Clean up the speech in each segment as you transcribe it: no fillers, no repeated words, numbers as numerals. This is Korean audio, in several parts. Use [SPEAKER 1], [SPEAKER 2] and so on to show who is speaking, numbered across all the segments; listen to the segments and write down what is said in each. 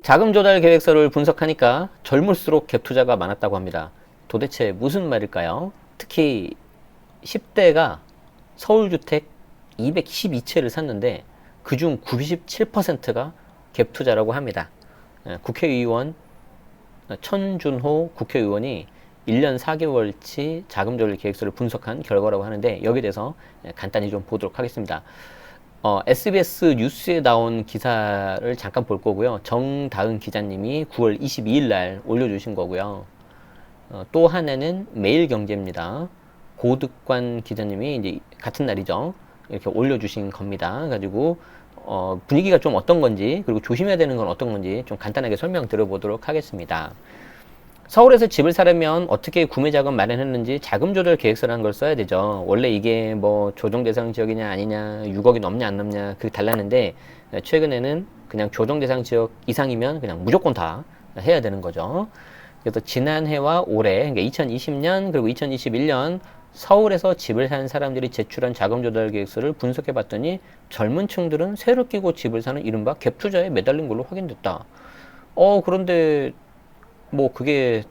[SPEAKER 1] 자금 조달 계획서를 분석하니까 젊을수록 갭 투자가 많았다고 합니다. 도대체 무슨 말일까요? 특히 10대가 서울주택 212채를 샀는데 그중 97%가 갭 투자라고 합니다. 국회의원 천준호 국회의원이 1년 4개월치 자금 조달 계획서를 분석한 결과라고 하는데 여기에 대해서 간단히 좀 보도록 하겠습니다. SBS 뉴스에 나온 기사를 잠깐 볼 거고요. 정다은 기자님이 9월 22일 날 올려주신 거고요. 또 하나는 매일경제입니다. 고득관 기자님이 이제 같은 날이죠. 이렇게 올려주신 겁니다. 가지고 분위기가 좀 어떤 건지 그리고 조심해야 되는 건 어떤 건지 좀 간단하게 설명 드려보도록 하겠습니다. 서울에서 집을 사려면 어떻게 구매 자금 마련했는지 자금 조달 계획서라는 걸 써야 되죠. 원래 이게 뭐 조정 대상 지역이냐 아니냐 6억이 넘냐 안 넘냐 그게 달랐는데 최근에는 그냥 조정 대상 지역 이상이면 그냥 무조건 다 해야 되는 거죠. 그래서 지난해와 올해 그러니까 2020년 그리고 2021년 서울에서 집을 산 사람들이 제출한 자금 조달 계획서를 분석해 봤더니 젊은 층들은 새로 끼고 집을 사는 이른바 갭 투자에 매달린 걸로 확인됐다. 그런데 뭐 그게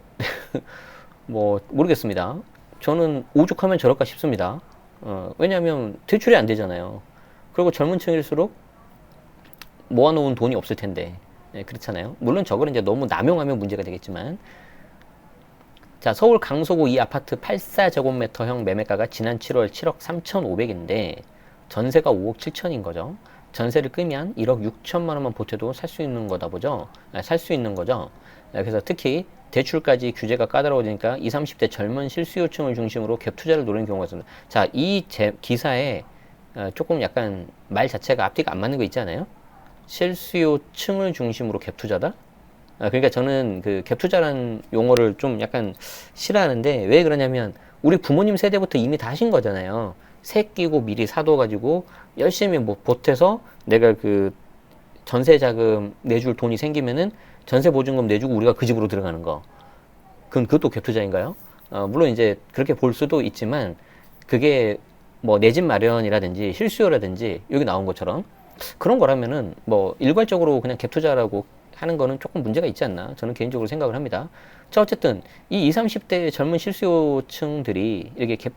[SPEAKER 1] 뭐 모르겠습니다. 저는 오죽하면 저럴까 싶습니다. 왜냐하면 대출이 안 되잖아요. 그리고 젊은 층일수록 모아놓은 돈이 없을 텐데 그렇잖아요. 물론 저걸 이제 너무 남용하면 문제가 되겠지만 자 서울 강서구 이 아파트 84제곱미터형 매매가가 지난 7월 7억 3,500인데 전세가 5억 7천인 거죠. 전세를 끄면 1억 6천만 원만 보태도 살 수 있는 거다 보죠. 살 수 있는 거죠. 그래서 특히 대출까지 규제가 까다로워지니까 20, 30대 젊은 실수요층을 중심으로 갭 투자를 노리는 경우가 있습니다. 자, 이 기사에 조금 약간 말 자체가 앞뒤가 안 맞는 거 있지 않아요? 실수요층을 중심으로 갭 투자다? 그러니까 저는 그 갭 투자라는 용어를 좀 약간 싫어하는데 왜 그러냐면 우리 부모님 세대부터 이미 다 하신 거잖아요. 새 끼고 미리 사둬가지고 열심히 뭐 보태서 내가 그 전세 자금 내줄 돈이 생기면은 전세 보증금 내주고 우리가 그 집으로 들어가는 거. 그것도 갭 투자인가요? 물론 이제 그렇게 볼 수도 있지만 그게 뭐 내 집 마련이라든지 실수요라든지 여기 나온 것처럼 그런 거라면은 뭐 일괄적으로 그냥 갭 투자라고 하는 거는 조금 문제가 있지 않나 저는 개인적으로 생각을 합니다. 자 어쨌든 이 20, 30대 젊은 실수요층들이 이렇게 갭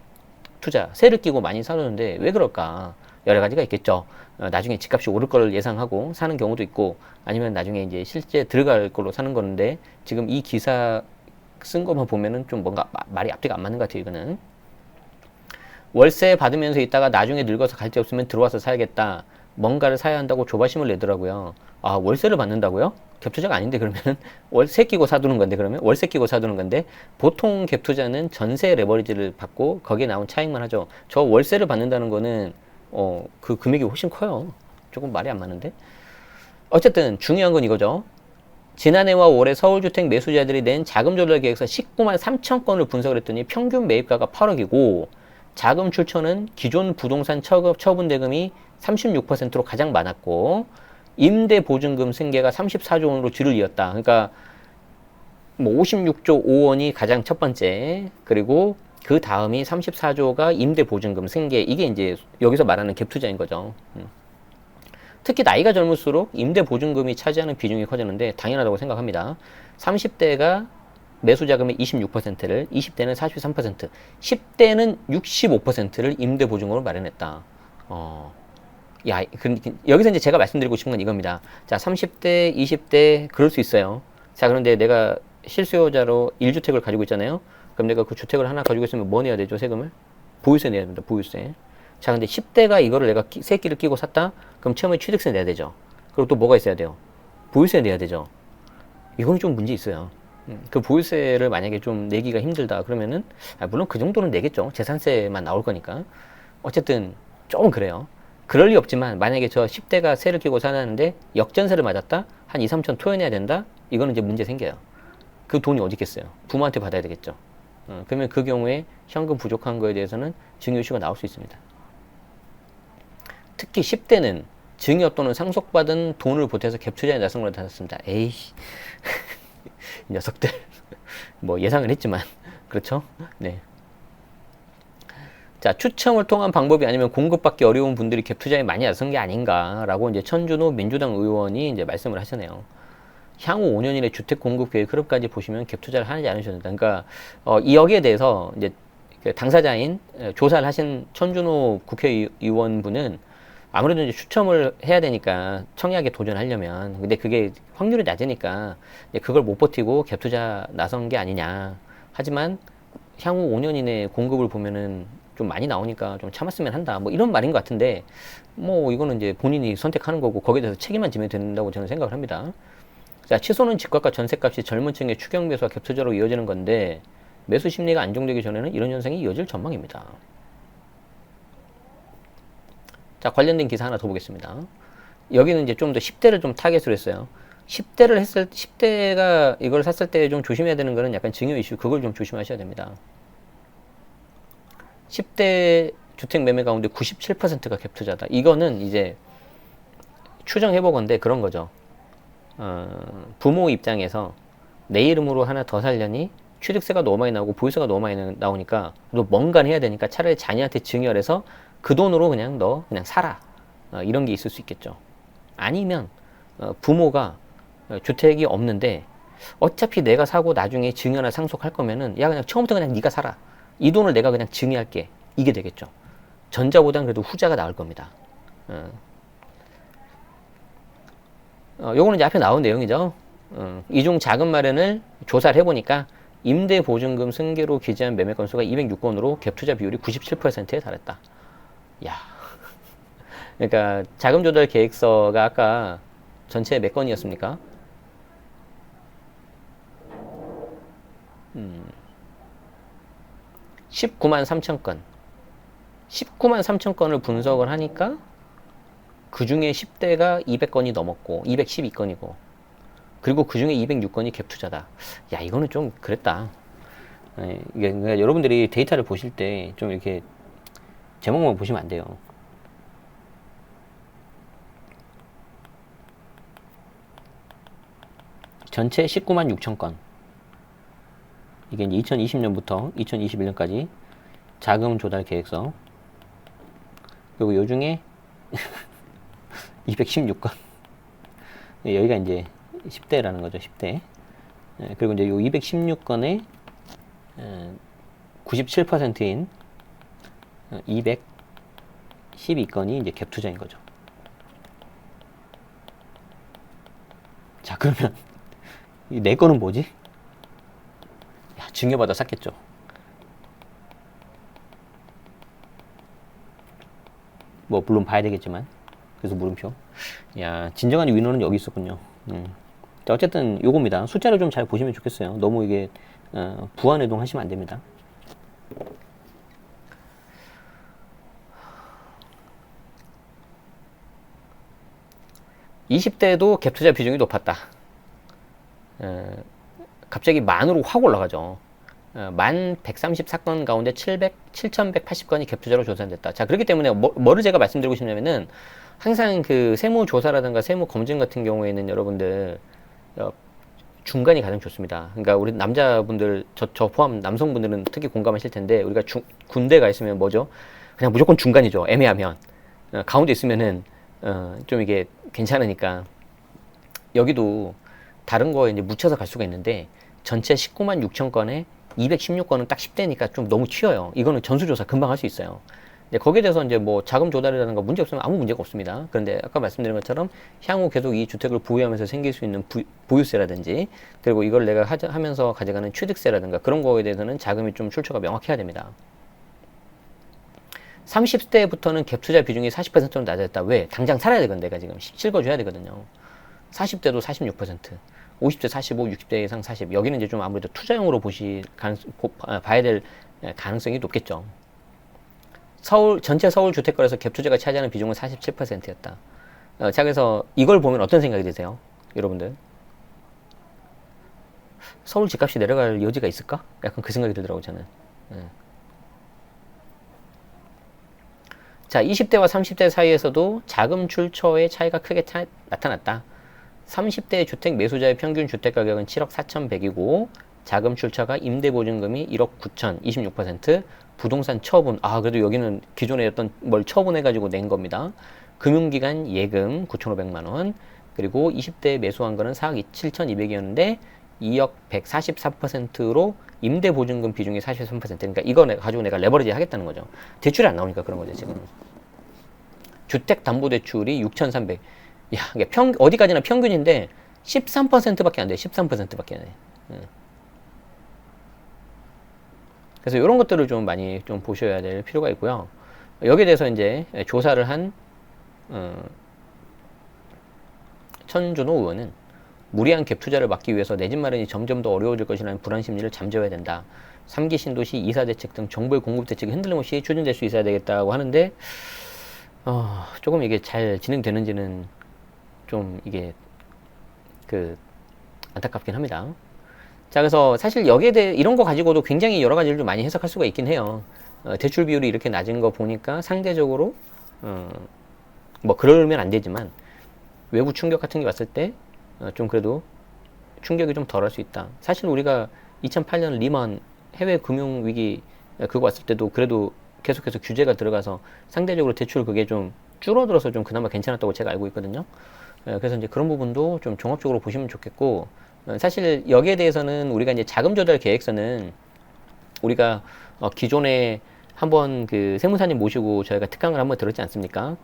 [SPEAKER 1] 투자 세를 끼고 많이 사는데 왜 그럴까? 여러 가지가 있겠죠. 나중에 집값이 오를 걸 예상하고 사는 경우도 있고 아니면 나중에 이제 실제 들어갈 걸로 사는 건데 지금 이 기사 쓴 것만 보면은 좀 뭔가 말이 앞뒤가 안 맞는 것 같아요. 이거는 월세 받으면서 있다가 나중에 늙어서 갈 데 없으면 들어와서 사야겠다. 뭔가를 사야 한다고 조바심을 내더라고요. 아 월세를 받는다고요? 갭 투자가 아닌데 그러면 월세 끼고 사두는 건데 그러면 월세 끼고 사두는 건데 보통 갭 투자는 전세 레버리지를 받고 거기에 나온 차익만 하죠. 저 월세를 받는다는 거는 그 금액이 훨씬 커요. 조금 말이 안 맞는데. 어쨌든 중요한 건 이거죠. 지난해와 올해 서울주택 매수자들이 낸 자금 조달 계획서 19만 3천 건을 분석을 했더니 평균 매입가가 8억이고 자금 출처는 기존 부동산 처분 대금이 36%로 가장 많았고 임대 보증금 승계가 34조 원으로 줄을 이었다. 그러니까 뭐 56조 5원이 가장 첫 번째 그리고 그 다음이 34조가 임대 보증금 승계 이게 이제 여기서 말하는 갭 투자인 거죠. 특히 나이가 젊을수록 임대 보증금이 차지하는 비중이 커지는데 당연하다고 생각합니다. 30대가 매수 자금의 26%를 20대는 43% 10대는 65%를 임대 보증금으로 마련했다. 여기서 이제 제가 말씀드리고 싶은 건 이겁니다. 자, 30대, 20대 그럴 수 있어요. 자, 그런데 내가 실수요자로 1주택을 가지고 있잖아요. 그럼 내가 그 주택을 하나 가지고 있으면 뭐 내야 되죠, 세금을? 보유세 내야 됩니다, 보유세. 자, 근데 10대가 이거를 내가 새끼를 끼고 샀다? 그럼 처음에 취득세 내야 되죠. 그리고 또 뭐가 있어야 돼요? 보유세 내야 되죠. 이건 좀 문제 있어요. 그 보유세를 만약에 좀 내기가 힘들다 그러면은 물론 그 정도는 내겠죠. 재산세만 나올 거니까. 어쨌든 조금 그래요. 그럴 리 없지만 만약에 저 10대가 세를 끼고 사는데 역전세를 맞았다? 한 2, 3천 토해내야 된다? 이거는 이제 문제 생겨요. 그 돈이 어디 있겠어요? 부모한테 받아야 되겠죠. 그러면 그 경우에 현금 부족한 거에 대해서는 증여 이슈가 나올 수 있습니다. 특히 10대는 증여 또는 상속받은 돈을 보태서 갭 투자에 나선 걸 찾았습니다. 에이씨. 이 녀석들. 뭐 예상을 했지만. 그렇죠? 네. 자, 추첨을 통한 방법이 아니면 공급받기 어려운 분들이 갭 투자에 많이 나선 게 아닌가라고 이제 천준호 민주당 의원이 이제 말씀을 하시네요. 향후 5년 이내 주택 공급 계획 흐름까지 보시면 갭 투자를 하지 않으셔도 된다. 그러니까 이 여기에 대해서 이제 그 당사자인 조사를 하신 천준호 국회의원분은 아무래도 이제 추첨을 해야 되니까 청약에 도전하려면 근데 그게 확률이 낮으니까 그걸 못 버티고 갭 투자 나선 게 아니냐. 하지만 향후 5년 이내 공급을 보면은 좀 많이 나오니까 좀 참았으면 한다. 뭐 이런 말인 것 같은데 뭐 이거는 이제 본인이 선택하는 거고 거기에 대해서 책임만 지면 된다고 저는 생각을 합니다. 자, 치솟는 집값과 전세값이 젊은 층의 추경 매수와 갭 투자로 이어지는 건데 매수 심리가 안정되기 전에는 이런 현상이 이어질 전망입니다. 자, 관련된 기사 하나 더 보겠습니다. 여기는 이제 좀 더 10대를 좀 타겟으로 했어요. 10대가 이걸 샀을 때 좀 조심해야 되는 거는 약간 증여 이슈, 그걸 좀 조심하셔야 됩니다. 10대 주택 매매 가운데 97%가 갭 투자다. 이거는 이제 추정해보건데 그런 거죠. 부모 입장에서 내 이름으로 하나 더 살려니 취득세가 너무 많이 나오고 보유세가 너무 많이 나오니까 또 뭔가는 해야 되니까 차라리 자녀한테 증여를 해서 그 돈으로 그냥 너 그냥 살아. 이런 게 있을 수 있겠죠. 아니면 부모가 주택이 없는데 어차피 내가 사고 나중에 증여나 상속할 거면은 야 그냥 처음부터 그냥 네가 살아. 이 돈을 내가 그냥 증여할게. 이게 되겠죠. 전자보단 그래도 후자가 나을 겁니다. 요거는 이제 앞에 나온 내용이죠. 이중 자금 마련을 조사를 해보니까 임대보증금 승계로 기재한 매매 건수가 206건으로 갭 투자 비율이 97%에 달했다. 야, 그러니까 자금 조달 계획서가 아까 전체 몇 건이었습니까? 19만 3천 건. 19만 3천 건을 분석을 하니까 그 중에 10대가 200건이 넘었고 212건이고 그리고 그 중에 206건이 갭 투자다. 야, 이거는 좀 그랬다. 그러니까 여러분들이 데이터를 보실 때 좀 이렇게 제목만 보시면 안 돼요. 전체 19만 6천 건. 이게 이제 2020년부터 2021년까지 자금 조달 계획서. 그리고 요 중에 216건. 여기가 이제 10대라는 거죠, 10대. 그리고 이제 요 216건에 97%인 212건이 이제 갭 투자인 거죠. 자, 그러면 이 네 건은 뭐지? 야, 증여받아 샀겠죠. 뭐 물론 봐야 되겠지만. 그래서 물음표. 야, 진정한 위너는 여기 있었군요. 자, 어쨌든 요겁니다. 숫자를 좀 잘 보시면 좋겠어요. 너무 이게 부안해동 하시면 안 됩니다. (20대도) 갭 투자 비중이 높았다. 갑자기 만으로 확 올라가죠. 1134건 가운데 7180건이 갭 투자로 조사됐다. 자, 그렇기 때문에 뭐를 제가 말씀드리고 싶냐면은 항상 그 세무조사라든가 세무검증 같은 경우에는 여러분들 중간이 가장 좋습니다. 그러니까 우리 남자분들, 저 포함 남성분들은 특히 공감하실 텐데 우리가 군대 가 있으면 뭐죠? 그냥 무조건 중간이죠. 애매하면. 가운데 있으면은 좀 이게 괜찮으니까. 여기도 다른 거에 이제 묻혀서 갈 수가 있는데 전체 19만 6천 건에 216건은 딱 10대니까 좀 너무 튀어요. 이거는 전수조사 금방 할 수 있어요. 거기에 대해서 이제 뭐 자금 조달이라든가 문제 없으면 아무 문제가 없습니다. 그런데 아까 말씀드린 것처럼 향후 계속 이 주택을 보유하면서 생길 수 있는 보유세라든지 그리고 이걸 내가 하면서 가져가는 취득세라든가 그런 거에 대해서는 자금이 좀 출처가 명확해야 됩니다. 30대부터는 갭 투자 비중이 40%로 낮아졌다. 왜? 당장 살아야 되거든. 내가 지금 실거줘야 되거든요. 40대도 46%, 50대 45, 60대 이상 40. 여기는 이제 좀 아무래도 투자용으로 봐야 될 가능성이 높겠죠. 전체 서울 주택거래에서 갭 투자가 차지하는 비중은 47%였다. 자, 그래서 이걸 보면 어떤 생각이 드세요? 여러분들. 서울 집값이 내려갈 여지가 있을까? 약간 그 생각이 들더라고요, 저는. 자, 20대와 30대 사이에서도 자금 출처의 차이가 크게 나타났다. 30대 주택 매수자의 평균 주택가격은 7억 4,100이고 자금 출처가 임대보증금이 1억 9천, 26%, 부동산 처분, 그래도 여기는 기존에 어떤 뭘 처분해가지고 낸 겁니다. 금융기관 예금 9,500만원, 그리고 20대에 매수한 거는 4억 7,200이었는데 2억 144%로 임대보증금 비중이 43%. 그러니까 이거 가지고 내가 레버리지 하겠다는 거죠. 대출이 안 나오니까 그런 거죠, 지금. 주택담보대출이 6,300. 야, 이게 어디까지나 평균인데 13%밖에 안 돼. 13%밖에 안 돼. 그래서 이런 것들을 좀 많이 좀 보셔야 될 필요가 있고요. 여기에 대해서 이제 조사를 한 천준호 의원은 무리한 갭 투자를 막기 위해서 내 집 마련이 점점 더 어려워질 것이라는 불안 심리를 잠재워야 된다. 3기 신도시 이사 대책 등 정부의 공급 대책이 흔들림 없이 추진될 수 있어야 되겠다고 하는데 조금 이게 잘 진행되는지는 좀 이게 안타깝긴 합니다. 자, 그래서 사실 여기에 대해 이런 거 가지고도 굉장히 여러 가지를 좀 많이 해석할 수가 있긴 해요. 대출 비율이 이렇게 낮은 거 보니까 상대적으로 뭐 그러면 안 되지만 외부 충격 같은 게 왔을 때 좀 그래도 충격이 좀 덜할 수 있다. 사실 우리가 2008년 리먼 해외 금융 위기 그거 왔을 때도 그래도 계속해서 규제가 들어가서 상대적으로 대출 그게 좀 줄어들어서 좀 그나마 괜찮았다고 제가 알고 있거든요. 그래서 이제 그런 부분도 좀 종합적으로 보시면 좋겠고, 사실 여기에 대해서는 우리가 이제 자금 조달 계획서는 우리가 기존에 한번 그 세무사님 모시고 저희가 특강을 한번 들었지 않습니까?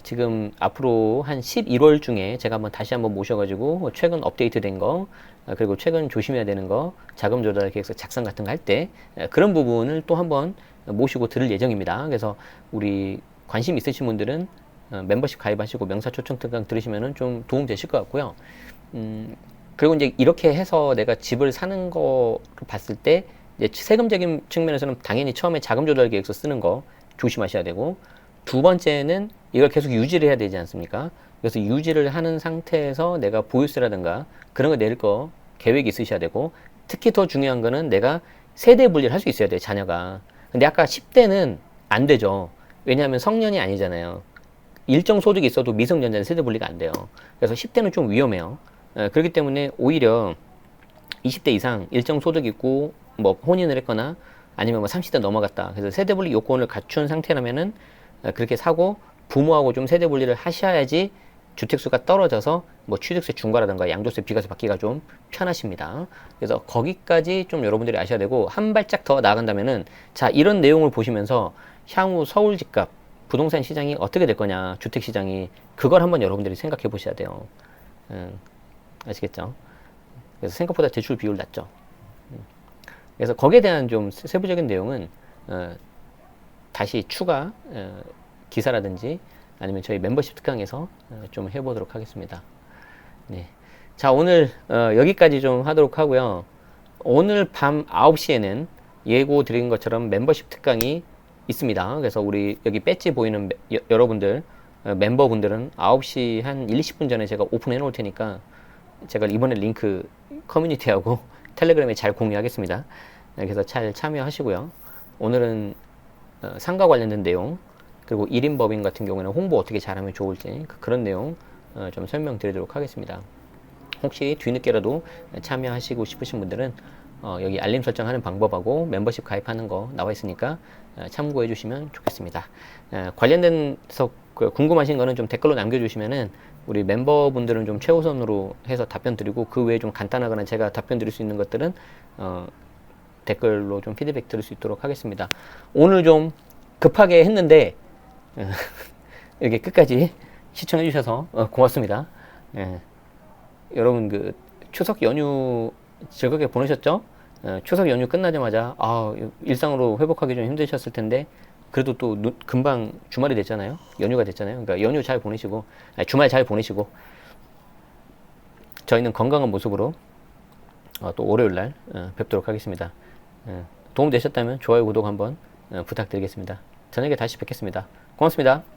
[SPEAKER 1] 지금 앞으로 한 11월 중에 제가 한번 다시 한번 모셔가지고 최근 업데이트 된 거, 그리고 최근 조심해야 되는 거, 자금 조달 계획서 작성 같은 거 할 때 그런 부분을 또 한번 모시고 들을 예정입니다. 그래서 우리 관심 있으신 분들은 멤버십 가입하시고 명사초청 특강 들으시면은 좀 도움 되실 것 같고요. 그리고 이제 이렇게 해서 내가 집을 사는 거를 봤을 때 이제 세금적인 측면에서는 당연히 처음에 자금 조달 계획서 쓰는 거 조심하셔야 되고, 두 번째는 이걸 계속 유지를 해야 되지 않습니까? 그래서 유지를 하는 상태에서 내가 보유세라든가 그런 거 낼 거 계획이 있으셔야 되고, 특히 더 중요한 거는 내가 세대 분리를 할 수 있어야 돼요, 자녀가. 근데 아까 10대는 안 되죠. 왜냐하면 성년이 아니잖아요. 일정 소득이 있어도 미성년자는 세대 분리가 안 돼요. 그래서 10대는 좀 위험해요. 그렇기 때문에 오히려 20대 이상 일정 소득 있고 뭐 혼인을 했거나 아니면 뭐 30대 넘어갔다. 그래서 세대 분리 요건을 갖춘 상태라면은 그렇게 사고 부모하고 좀 세대 분리를 하셔야지 주택수가 떨어져서 뭐 취득세 중과라든가 양도세 비과세 받기가 좀 편하십니다. 그래서 거기까지 좀 여러분들이 아셔야 되고, 한 발짝 더 나아간다면은 자, 이런 내용을 보시면서 향후 서울 집값 부동산 시장이 어떻게 될 거냐, 주택 시장이, 그걸 한번 여러분들이 생각해 보셔야 돼요. 아시겠죠? 그래서 생각보다 대출 비율 낮죠. 그래서 거기에 대한 좀 세부적인 내용은 다시 추가 기사라든지 아니면 저희 멤버십 특강에서 좀 해보도록 하겠습니다. 네. 자, 오늘 여기까지 좀 하도록 하고요. 오늘 밤 9시에는 예고 드린 것처럼 멤버십 특강이 있습니다. 그래서 우리 여기 배지 보이는 여러분들, 멤버분들은 9시 한 1, 20분 전에 제가 오픈해 놓을 테니까 제가 이번에 링크 커뮤니티하고 텔레그램에 잘 공유하겠습니다. 그래서 잘 참여하시고요. 오늘은 상가 관련된 내용, 그리고 1인 법인 같은 경우에는 홍보 어떻게 잘하면 좋을지 그런 내용 좀 설명드리도록 하겠습니다. 혹시 뒤늦게라도 참여하시고 싶으신 분들은 여기 알림 설정하는 방법하고 멤버십 가입하는 거 나와 있으니까 참고해 주시면 좋겠습니다. 관련돼서 궁금하신 거는 좀 댓글로 남겨주시면은 우리 멤버분들은 좀 최우선으로 해서 답변 드리고, 그 외에 좀 간단하거나 제가 답변 드릴 수 있는 것들은 댓글로 좀 피드백 드릴 수 있도록 하겠습니다. 오늘 좀 급하게 했는데 이렇게 끝까지 시청해 주셔서 고맙습니다. 여러분 그 추석 연휴 즐겁게 보내셨죠? 추석 연휴 끝나자마자 일상으로 회복하기 좀 힘드셨을 텐데 그래도 또 금방 주말이 됐잖아요. 연휴가 됐잖아요. 그러니까 연휴 잘 보내시고 주말 잘 보내시고, 저희는 건강한 모습으로 또 월요일날 뵙도록 하겠습니다. 도움 되셨다면 좋아요, 구독 한번 부탁드리겠습니다. 저녁에 다시 뵙겠습니다. 고맙습니다.